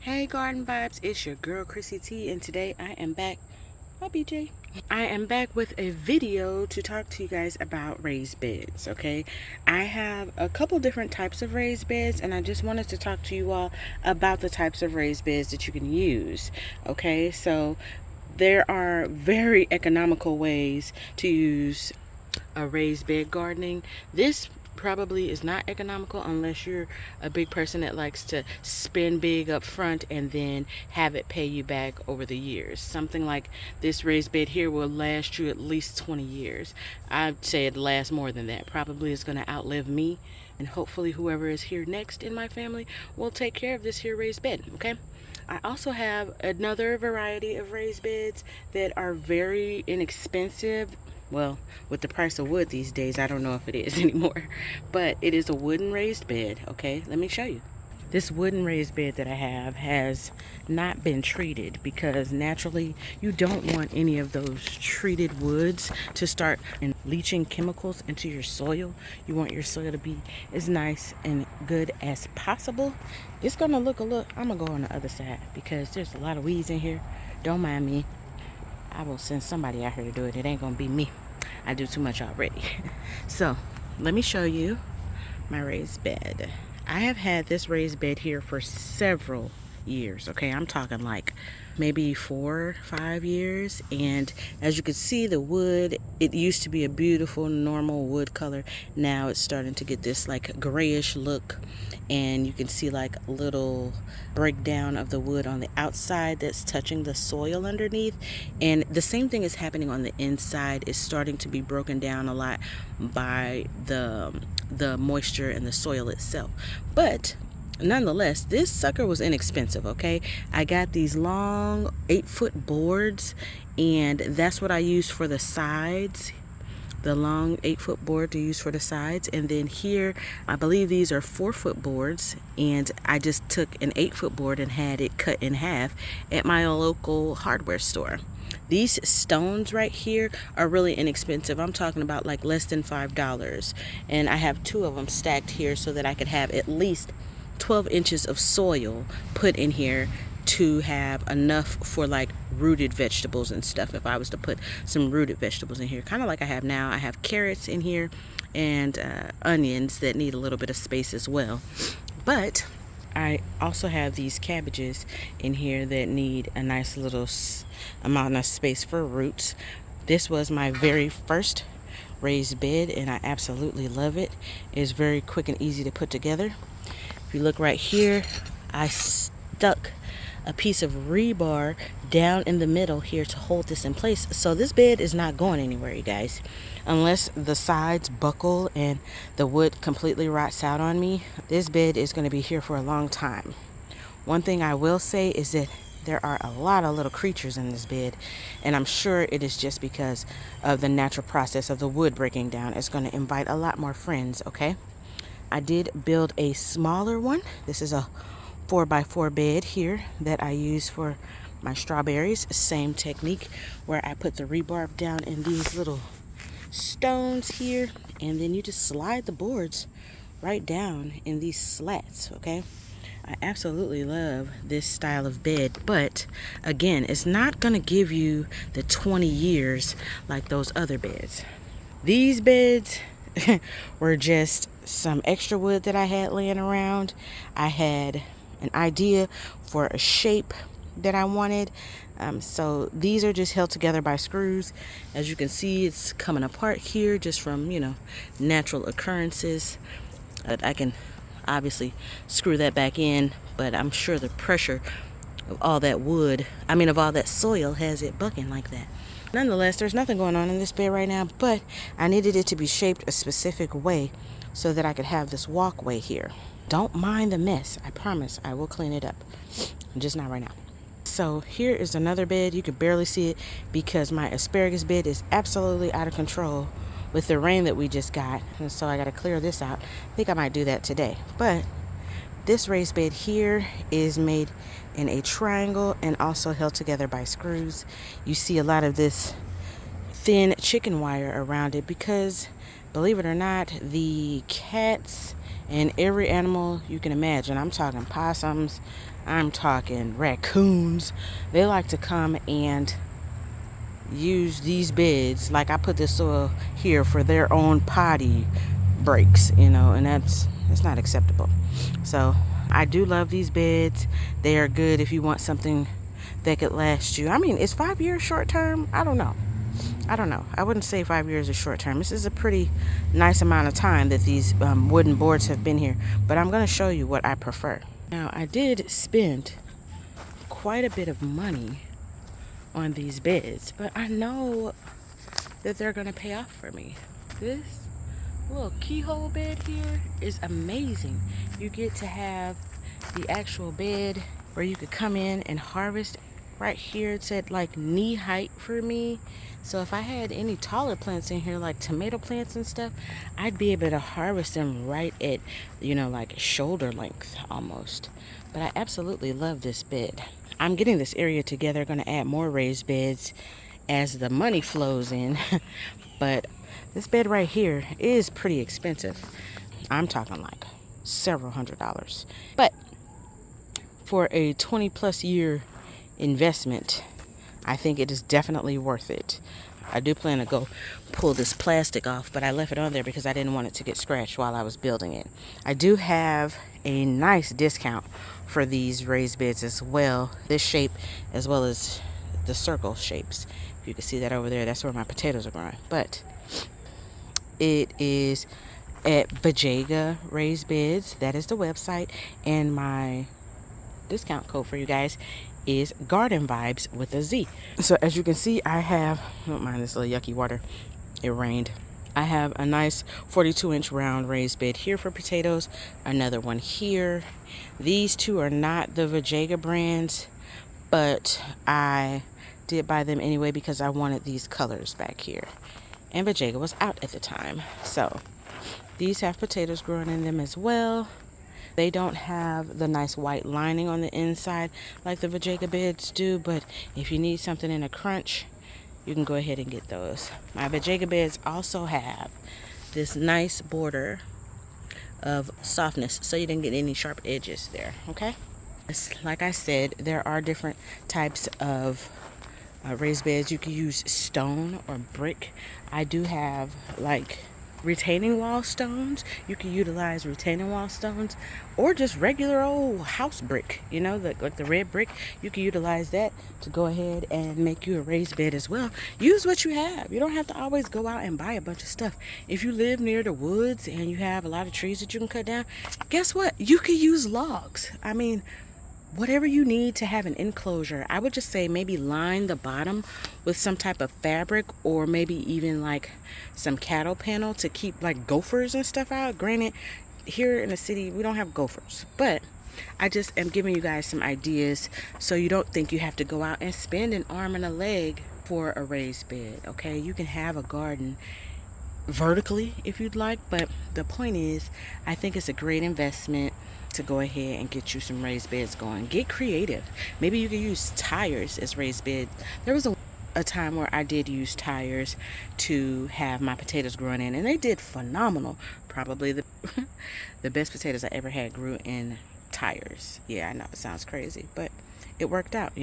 Hey Garden Vibes, it's your girl Chrissy T, and today I am back. Hi BJ. I am back with a video to talk to you guys about raised beds, okay? I have a couple different types of raised beds, and I just wanted to talk to you all about the types of raised beds that you can use, okay? So there are very economical ways to use a raised bed gardening. This probably is not economical unless you're a big person that likes to spend big up front and then have it pay you back over the years. Something like this raised bed here will last you at least 20 years. I'd say it lasts more than that. Probably is going to outlive me, and hopefully whoever is here next in my family will take care of this here raised bed, okay? I also have another variety of raised beds that are very inexpensive. Well, with the price of wood these days, I don't know if it is anymore, but it is a wooden raised bed. Okay, let me show you. This wooden raised bed that I have has not been treated because naturally you don't want any of those treated woods to start leaching chemicals into your soil. You want your soil to be as nice and good as possible. It's gonna look I'm gonna go on the other side because there's a lot of weeds in here. Don't mind me. I will send somebody out here to do it. It ain't gonna be me. I do too much already. So let me show you my raised bed. I have had this raised bed here for several years. Okay, I'm talking like maybe 4 or 5 years, and as you can see, the wood, it used to be a beautiful normal wood color. Now it's starting to get this like grayish look, and you can see like a little breakdown of the wood on the outside that's touching the soil underneath, and the same thing is happening on the inside. It's starting to be broken down a lot by the moisture and the soil itself. But nonetheless, this sucker was inexpensive, okay? I got these long 8-foot boards, and that's what I used for the sides. The long 8-foot board to use for the sides. And then here, I believe these are 4-foot boards, and I just took an 8-foot board and had it cut in half at my local hardware store. These stones right here are really inexpensive. I'm talking about like less than $5. And I have 2 of them stacked here so that I could have at least 12 inches of soil put in here to have enough for like rooted vegetables and stuff. If I was to put some rooted vegetables in here, kind of like I have now. I have carrots in here and onions that need a little bit of space as well. But I also have these cabbages in here that need a nice little amount of space for roots. This was my very first raised bed, and I absolutely love it. It's very quick and easy to put together. If you look right here, I stuck a piece of rebar down in the middle here to hold this in place. So this bed is not going anywhere, you guys. Unless the sides buckle and the wood completely rots out on me, this bed is going to be here for a long time. One thing I will say is that there are a lot of little creatures in this bed, and I'm sure it is just because of the natural process of the wood breaking down. It's going to invite a lot more friends, okay? I did build a smaller one. This is a 4x4 bed here that I use for my strawberries. Same technique where I put the rebar down in these little stones here, and then you just slide the boards right down in these slats, okay? I absolutely love this style of bed, but again, it's not gonna give you the 20 years like those other beds. These beds were just some extra wood that I had laying around. I had an idea for a shape that I wanted. So these are just held together by screws. As you can see, it's coming apart here just from, natural occurrences. I can obviously screw that back in, but I'm sure the pressure of all that of all that soil has it bucking like that. Nonetheless, there's nothing going on in this bed right now, but I needed it to be shaped a specific way so that I could have this walkway here. Don't mind the mess. I promise I will clean it up. Just not right now. So here is another bed. You can barely see it because my asparagus bed is absolutely out of control with the rain that we just got. And so I got to clear this out. I think I might do that today. But this raised bed here is made in a triangle and also held together by screws. You see a lot of this thin chicken wire around it because, believe it or not, the cats And every animal you can imagine. I'm talking possums, I'm talking raccoons. They like to come and use these beds. Like, I put the soil here for their own potty breaks, and that's not acceptable. So I do love these beds. They are good if you want something that could last you. I mean, is 5 years short term? I don't know. I wouldn't say 5 years is short term. This is a pretty nice amount of time that these wooden boards have been here. But I'm going to show you what I prefer. Now, I did spend quite a bit of money on these beds, but I know that they're going to pay off for me. This little keyhole bed here is amazing. You get to have the actual bed where you could come in and harvest. Right here it's at like knee height for me, so if I had any taller plants in here like tomato plants and stuff, I'd be able to harvest them right at like shoulder length almost. But I absolutely love this bed. I'm getting this area together, going to add more raised beds as the money flows in. But this bed right here is pretty expensive. I'm talking like several $100s. But for a 20+ year investment, I think it is definitely worth it. I do plan to go pull this plastic off, but I left it on there because I didn't want it to get scratched while I was building it. I do have a nice discount for these raised beds as well. This shape as well as the circle shapes. If you can see that over there, that's where my potatoes are growing. But it is at Vajayga Raised Beds. That is the website, and my discount code for you guys is Garden Vibes with a Z. So as you can see, I have, don't mind this little yucky water, it rained. I have a nice 42-inch round raised bed here for potatoes, another one here. These two are not the Vajayga brands, but I did buy them anyway because I wanted these colors back here, and Vajayga was out at the time. So these have potatoes growing in them as well. They don't have the nice white lining on the inside like the Vajayga beds do, but if you need something in a crunch, you can go ahead and get those. My Vajayga beds also have this nice border of softness, so you didn't get any sharp edges there, okay? Like I said, there are different types of raised beds. You can use stone or brick. I do have like retaining wall stones. You can utilize retaining wall stones or just regular old house brick, like the red brick. You can utilize that to go ahead and make you a raised bed as well. Use what you have. You don't have to always go out and buy a bunch of stuff. If you live near the woods and you have a lot of trees that you can cut down, guess what? You can use logs. I mean, whatever you need to have an enclosure. I would just say maybe line the bottom with some type of fabric, or maybe even like some cattle panel to keep like gophers and stuff out. Granted, here in the city we don't have gophers, but I just am giving you guys some ideas so you don't think you have to go out and spend an arm and a leg for a raised bed. Okay, you can have a garden vertically if you'd like, but the point is, I think it's a great investment to go ahead and get you some raised beds going. Get creative. Maybe you can use tires as raised bed. There was a time where I did use tires to have my potatoes growing in, and they did phenomenal. Probably the the best potatoes I ever had grew in tires. Yeah, I know it sounds crazy, but it worked out,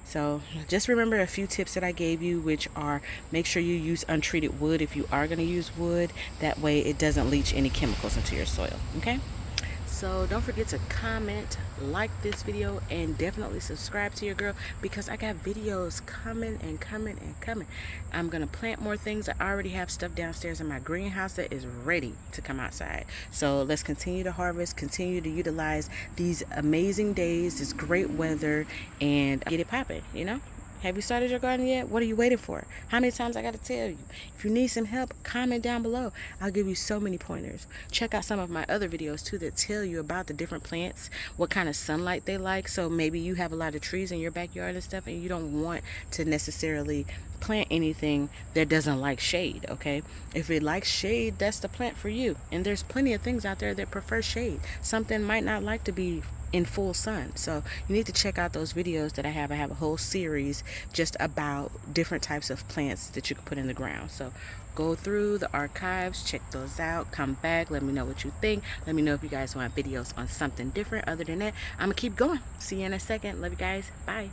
So just remember a few tips that I gave you, which are: make sure you use untreated wood if you are going to use wood. That way it doesn't leach any chemicals into your soil, okay? So don't forget to comment, like this video, and definitely subscribe to your girl, because I got videos coming and coming and coming. I'm going to plant more things. I already have stuff downstairs in my greenhouse that is ready to come outside. So let's continue to harvest, continue to utilize these amazing days, this great weather, and get it popping, Have you started your garden yet? What are you waiting for? How many times I got to tell you? If you need some help, comment down below. I'll give you so many pointers. Check out some of my other videos too that tell you about the different plants, what kind of sunlight they like. So maybe you have a lot of trees in your backyard and stuff, and you don't want to necessarily plant anything that doesn't like shade, okay? If it likes shade, that's the plant for you. And there's plenty of things out there that prefer shade. Something might not like to be in full sun. So you need to check out those videos that I have. I have a whole series just about different types of plants that you can put in the ground. So go through the archives, check those out, come back, let me know what you think. Let me know if you guys want videos on something different. Other than that, I'm gonna keep going. See you in a second. Love you guys. Bye.